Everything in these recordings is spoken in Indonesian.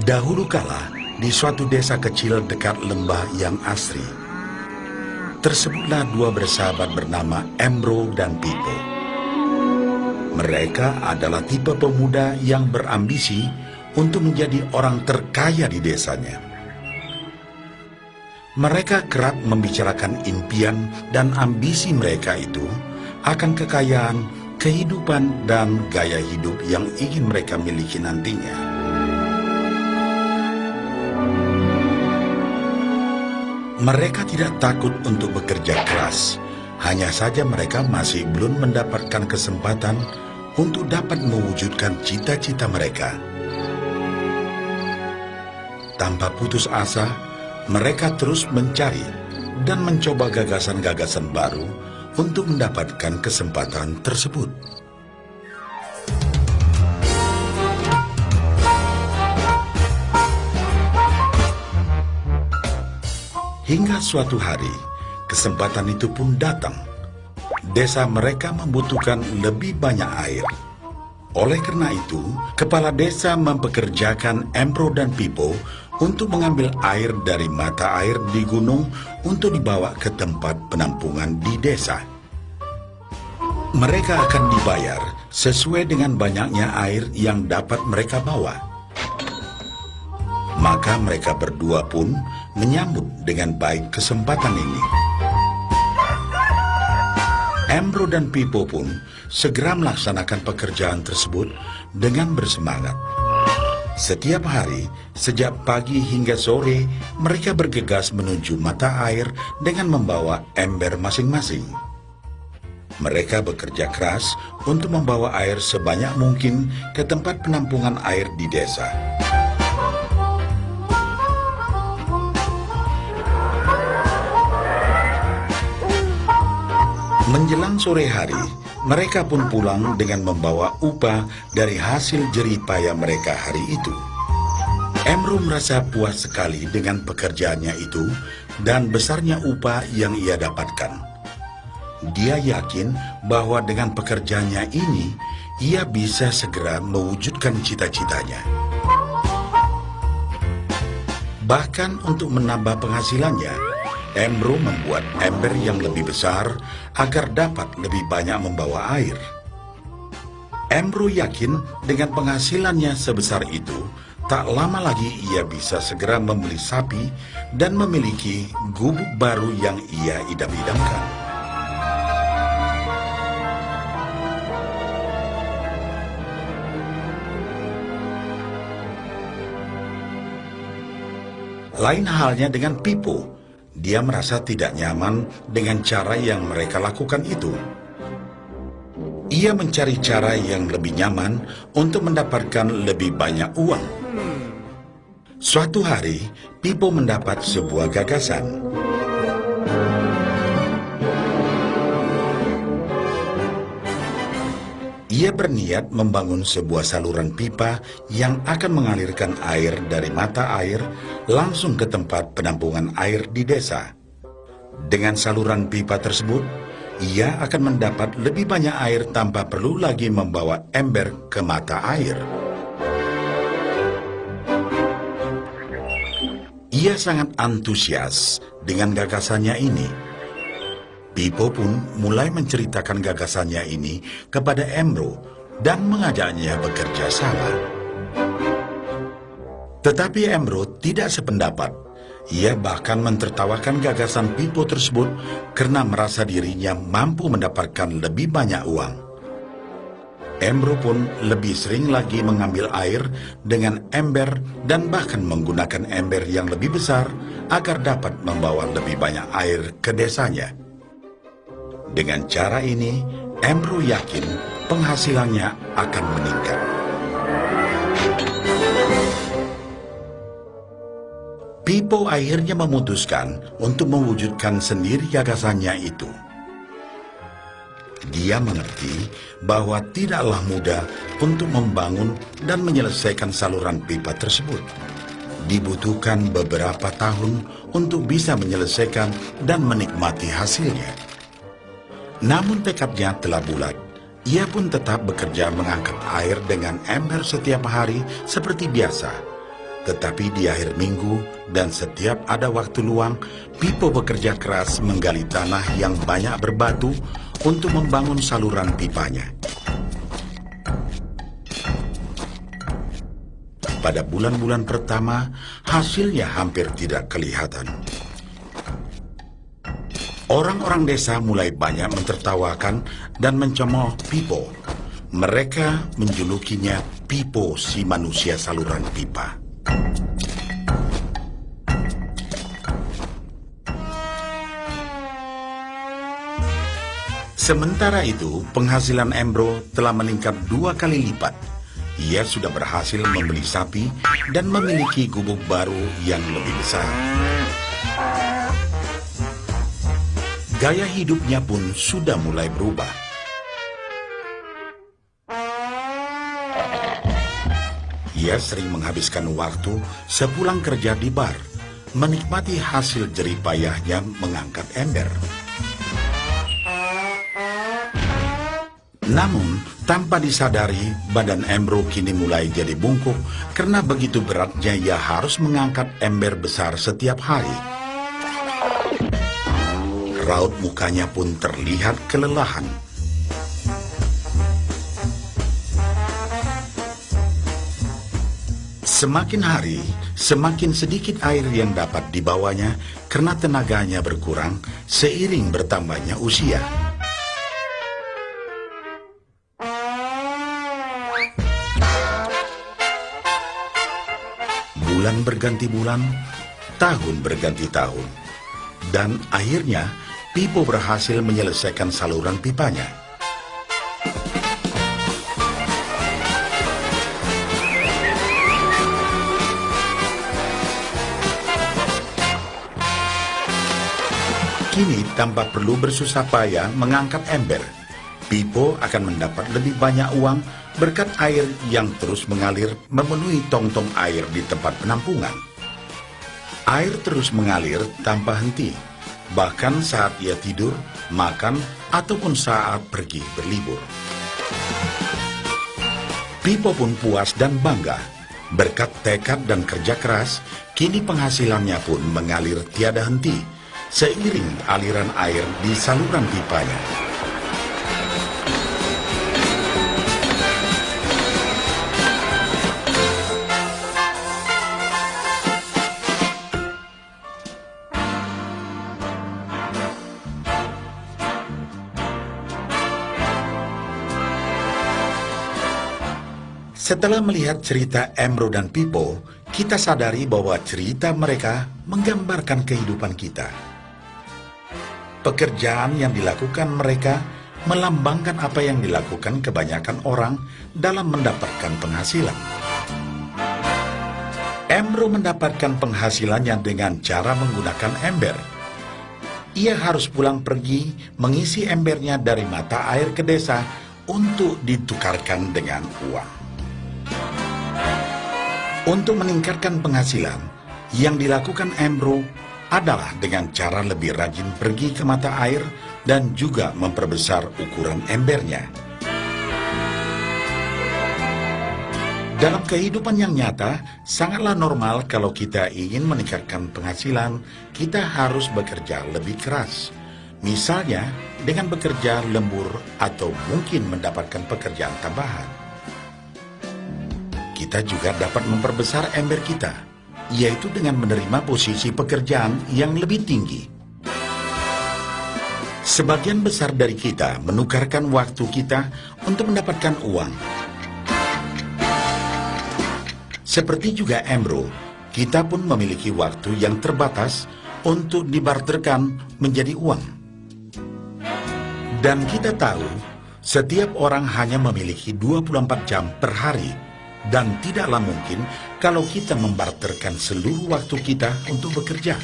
Dahulu kala, di suatu desa kecil dekat lembah yang asri, tersebutlah dua bersahabat bernama Embro dan Pipo. Mereka adalah tipe pemuda yang berambisi untuk menjadi orang terkaya di desanya. Mereka kerap membicarakan impian dan ambisi mereka itu akan kekayaan, kehidupan, dan gaya hidup yang ingin mereka miliki nantinya. Mereka tidak takut untuk bekerja keras, hanya saja mereka masih belum mendapatkan kesempatan untuk dapat mewujudkan cita-cita mereka. Tanpa putus asa, mereka terus mencari dan mencoba gagasan-gagasan baru untuk mendapatkan kesempatan tersebut. Hingga suatu hari, kesempatan itu pun datang. Desa mereka membutuhkan lebih banyak air. Oleh karena itu, kepala desa mempekerjakan Embro dan Pipo untuk mengambil air dari mata air di gunung untuk dibawa ke tempat penampungan di desa. Mereka akan dibayar sesuai dengan banyaknya air yang dapat mereka bawa. Maka mereka berdua pun menyambut dengan baik kesempatan ini. Embro dan Pipo pun segera melaksanakan pekerjaan tersebut dengan bersemangat. Setiap hari, sejak pagi hingga sore, mereka bergegas menuju mata air dengan membawa ember masing-masing. Mereka bekerja keras untuk membawa air sebanyak mungkin ke tempat penampungan air di desa. Menjelang sore hari, mereka pun pulang dengan membawa upah dari hasil jerih payah mereka hari itu. Embro merasa puas sekali dengan pekerjaannya itu dan besarnya upah yang ia dapatkan. Dia yakin bahwa dengan pekerjaannya ini, ia bisa segera mewujudkan cita-citanya. Bahkan untuk menambah penghasilannya, Embro membuat ember yang lebih besar agar dapat lebih banyak membawa air. Embro yakin dengan penghasilannya sebesar itu, tak lama lagi ia bisa segera membeli sapi dan memiliki gubuk baru yang ia idam-idamkan. Lain halnya dengan Pipo. Dia merasa tidak nyaman dengan cara yang mereka lakukan itu. Ia mencari cara yang lebih nyaman untuk mendapatkan lebih banyak uang. Suatu hari, Pipo mendapat sebuah gagasan. Ia berniat membangun sebuah saluran pipa yang akan mengalirkan air dari mata air langsung ke tempat penampungan air di desa. Dengan saluran pipa tersebut, ia akan mendapat lebih banyak air tanpa perlu lagi membawa ember ke mata air. Ia sangat antusias dengan gagasannya ini. Pipo pun mulai menceritakan gagasannya ini kepada Embro dan mengajaknya bekerja sama. Tetapi Embro tidak sependapat. Ia bahkan mentertawakan gagasan Pipo tersebut karena merasa dirinya mampu mendapatkan lebih banyak uang. Embro pun lebih sering lagi mengambil air dengan ember dan bahkan menggunakan ember yang lebih besar agar dapat membawa lebih banyak air ke desanya. Dengan cara ini, Embro yakin penghasilannya akan meningkat. Pipo akhirnya memutuskan untuk mewujudkan sendiri gagasannya itu. Dia mengerti bahwa tidaklah mudah untuk membangun dan menyelesaikan saluran pipa tersebut. Dibutuhkan beberapa tahun untuk bisa menyelesaikan dan menikmati hasilnya. Namun tekadnya telah bulat. Ia pun tetap bekerja mengangkat air dengan ember setiap hari seperti biasa. Tetapi di akhir minggu dan setiap ada waktu luang, Pipo bekerja keras menggali tanah yang banyak berbatu untuk membangun saluran pipanya. Pada bulan-bulan pertama, hasilnya hampir tidak kelihatan. Orang-orang desa mulai banyak mentertawakan dan mencemooh Pipo. Mereka menjulukinya Pipo si manusia saluran pipa. Sementara itu, penghasilan Embro telah meningkat 2 kali lipat. Ia sudah berhasil membeli sapi dan memiliki gubuk baru yang lebih besar. Gaya hidupnya pun sudah mulai berubah. Ia sering menghabiskan waktu sepulang kerja di bar, menikmati hasil jerih payahnya mengangkat ember. Namun, tanpa disadari, badan Embro kini mulai jadi bungkuk karena begitu beratnya ia harus mengangkat ember besar setiap hari. Raut mukanya pun terlihat kelelahan. Semakin hari, semakin sedikit air yang dapat dibawanya karena tenaganya berkurang seiring bertambahnya usia. Bulan berganti bulan, tahun berganti tahun. Dan akhirnya, Pipo berhasil menyelesaikan saluran pipanya. Kini, tanpa perlu bersusah payah mengangkat ember, Pipo akan mendapat lebih banyak uang berkat air yang terus mengalir memenuhi tong-tong air di tempat penampungan. Air terus mengalir tanpa henti, bahkan saat ia tidur, makan, ataupun saat pergi berlibur. Pipo pun puas dan bangga. Berkat tekad dan kerja keras, kini penghasilannya pun mengalir tiada henti, seiring aliran air di saluran pipanya. Setelah melihat cerita Embro dan Pipo, kita sadari bahwa cerita mereka menggambarkan kehidupan kita. Pekerjaan yang dilakukan mereka melambangkan apa yang dilakukan kebanyakan orang dalam mendapatkan penghasilan. Embro mendapatkan penghasilannya dengan cara menggunakan ember. Ia harus pulang pergi mengisi embernya dari mata air ke desa untuk ditukarkan dengan uang. Untuk meningkatkan penghasilan, yang dilakukan Embro adalah dengan cara lebih rajin pergi ke mata air dan juga memperbesar ukuran embernya. Dalam kehidupan yang nyata, sangatlah normal kalau kita ingin meningkatkan penghasilan, kita harus bekerja lebih keras. Misalnya, dengan bekerja lembur atau mungkin mendapatkan pekerjaan tambahan. Kita juga dapat memperbesar ember kita, yaitu dengan menerima posisi pekerjaan yang lebih tinggi. Sebagian besar dari kita menukarkan waktu kita untuk mendapatkan uang. Seperti juga Embro, kita pun memiliki waktu yang terbatas untuk dibarterkan menjadi uang. Dan kita tahu, setiap orang hanya memiliki 24 jam per hari, dan tidaklah mungkin kalau kita membarterkan seluruh waktu kita untuk bekerja.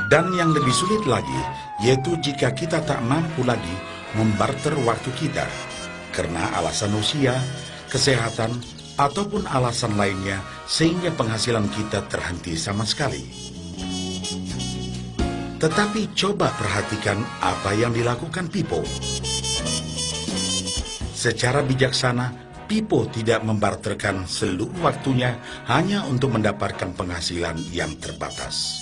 Dan yang lebih sulit lagi, yaitu jika kita tak mampu lagi membarter waktu kita, karena alasan usia, kesehatan, ataupun alasan lainnya, sehingga penghasilan kita terhenti sama sekali. Tetapi coba perhatikan apa yang dilakukan Pipo. Secara bijaksana, Pipo tidak membarterkan seluruh waktunya hanya untuk mendapatkan penghasilan yang terbatas.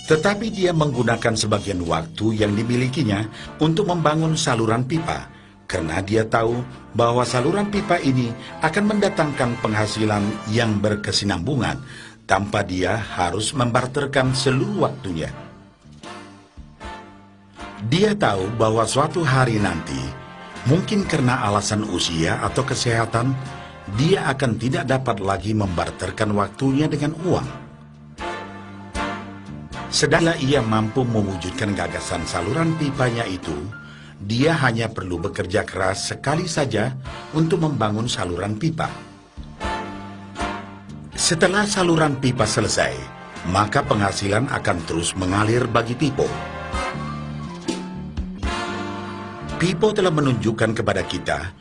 Tetapi dia menggunakan sebagian waktu yang dimilikinya untuk membangun saluran pipa, karena dia tahu bahwa saluran pipa ini akan mendatangkan penghasilan yang berkesinambungan tanpa dia harus membarterkan seluruh waktunya. Dia tahu bahwa suatu hari nanti, mungkin karena alasan usia atau kesehatan, dia akan tidak dapat lagi membarterkan waktunya dengan uang. Sedangkan ia mampu mewujudkan gagasan saluran pipanya itu, dia hanya perlu bekerja keras sekali saja untuk membangun saluran pipa. Setelah saluran pipa selesai, maka penghasilan akan terus mengalir bagi Pipo. Pipo telah menunjukkan kepada kita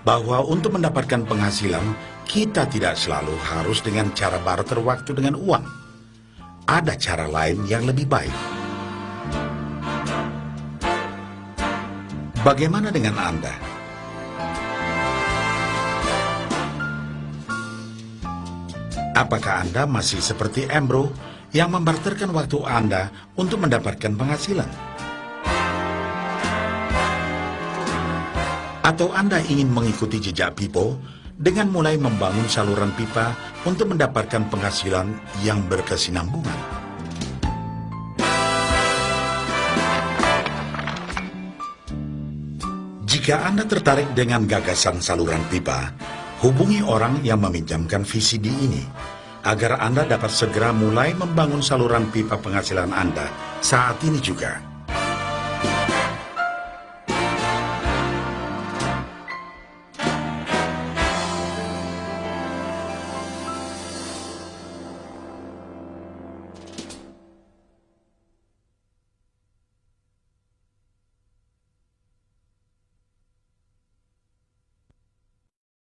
bahwa untuk mendapatkan penghasilan, kita tidak selalu harus dengan cara barter waktu dengan uang. Ada cara lain yang lebih baik. Bagaimana dengan Anda? Apakah Anda masih seperti Embro yang membarterkan waktu Anda untuk mendapatkan penghasilan? Atau Anda ingin mengikuti jejak Pipo dengan mulai membangun saluran pipa untuk mendapatkan penghasilan yang berkesinambungan? Jika Anda tertarik dengan gagasan saluran pipa, hubungi orang yang meminjamkan VCD ini, agar Anda dapat segera mulai membangun saluran pipa penghasilan Anda saat ini juga.